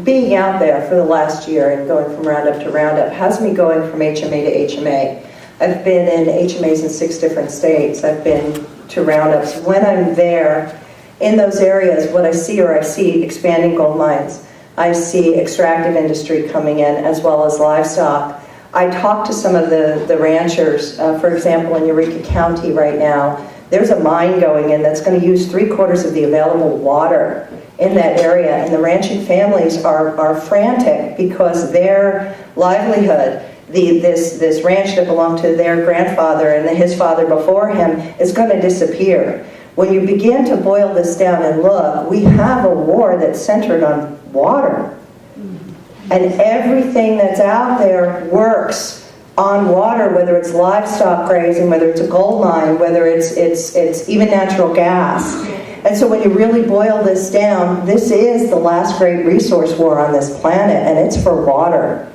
Being out there for the last year and going from roundup to roundup has me going from HMA to HMA. I've been in HMAs in 6 different states. I've been to roundups. When I'm there, in those areas, what I see expanding gold mines. I see extractive industry coming in as well as livestock. I talk to some of the ranchers. For example, in Eureka County right now, there's a mine going in that's going to use 3/4 of the available water in that area, and the ranching families are frantic because their livelihood, this ranch that belonged to their grandfather and his father before him, is going to disappear. When you begin to boil this down and look, we have a war that's centered on water. And everything that's out there works on water, whether it's livestock grazing, whether it's a gold mine, whether it's even natural gas. And so when you really boil this down, this is the last great resource war on this planet, and it's for water.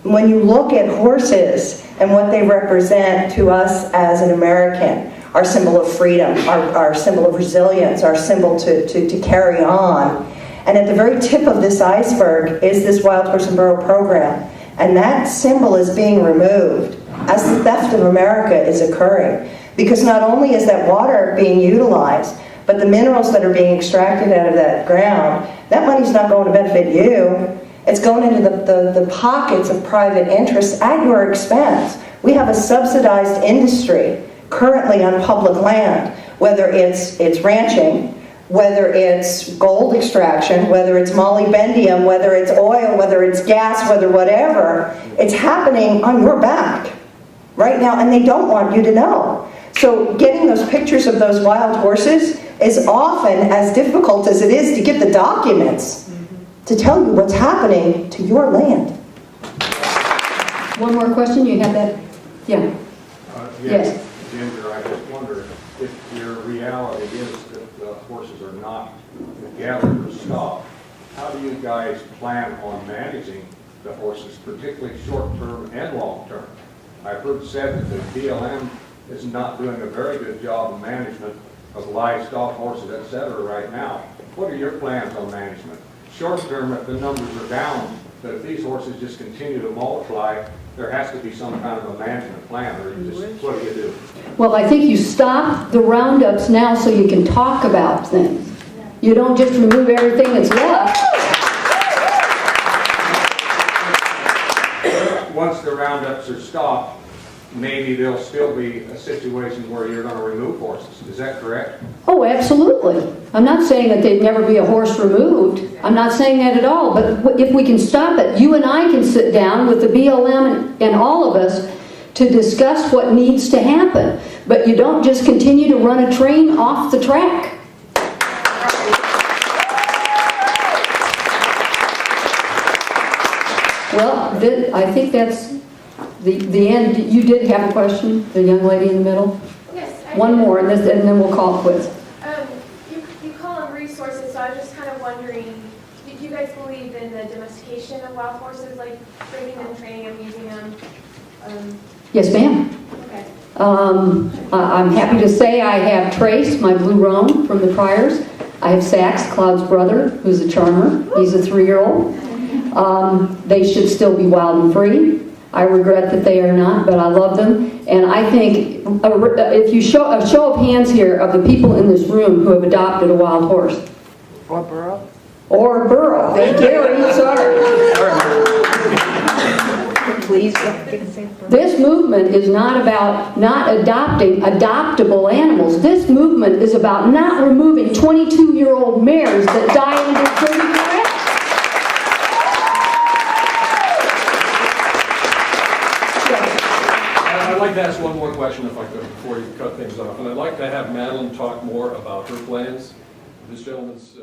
When you look at horses and what they represent to us as an American, our symbol of freedom, our symbol of resilience, our symbol to carry on. And at the very tip of this iceberg is this Wild Horse and Burro program. And that symbol is being removed as the theft of America is occurring. Because not only is that water being utilized, but the minerals that are being extracted out of that ground, that money's not going to benefit you. It's going into the pockets of private interests at your expense. We have a subsidized industry currently on public land, whether it's ranching, whether it's gold extraction, whether it's molybdenum, whether it's oil, whether it's gas, whether whatever, it's happening on your back right now, and they don't want you to know. So getting those pictures of those wild horses is often as difficult as it is to get the documents to tell you what's happening to your land. One more question, you have that? Yeah. Yes. Ginger, I just wonder if your reality is that the horses are not gathered or stopped. How do you guys plan on managing the horses, particularly short-term and long-term? I've heard said that the BLM is not doing a very good job of management of livestock, horses, etc. right now. What are your plans on management? Short-term, if the numbers are down, but if these horses just continue to multiply, there has to be some kind of a management plan, or you just, what do you do? Well, I think you stop the roundups now so you can talk about things. You don't just remove everything that's left. Once the roundups are stopped, maybe there'll still be a situation where you're going to remove horses. Is that correct? Oh, absolutely. I'm not saying that there'd never be a horse removed. I'm not saying that at all. But if we can stop it, you and I can sit down with the BLM and all of us to discuss what needs to happen. But you don't just continue to run a train off the track. Well, I think that's the end. You did have a question, the young lady in the middle? Yes. One more, and then we'll call it quits. You call them resources, so I was just kind of wondering, do you guys believe in the domestication of wild horses, like breeding them, training them, using them? Yes, ma'am. Okay. I'm happy to say I have Trace, my blue roan from the Priors. I have Sax, Cloud's brother, who's a charmer. He's a 3-year-old. They should still be wild and free. I regret that they are not, but I love them. And I think if you show a show of hands here of the people in this room who have adopted a wild horse. Or burro. Or a burro. Gary, sorry. Please. This movement is not about not adopting adoptable animals. This movement is about not removing 22-year-old mares that die under 30 correct. I'd like to ask one more question, if I could, before you cut things off. And I'd like to have Madeleine talk more about her plans. This gentleman's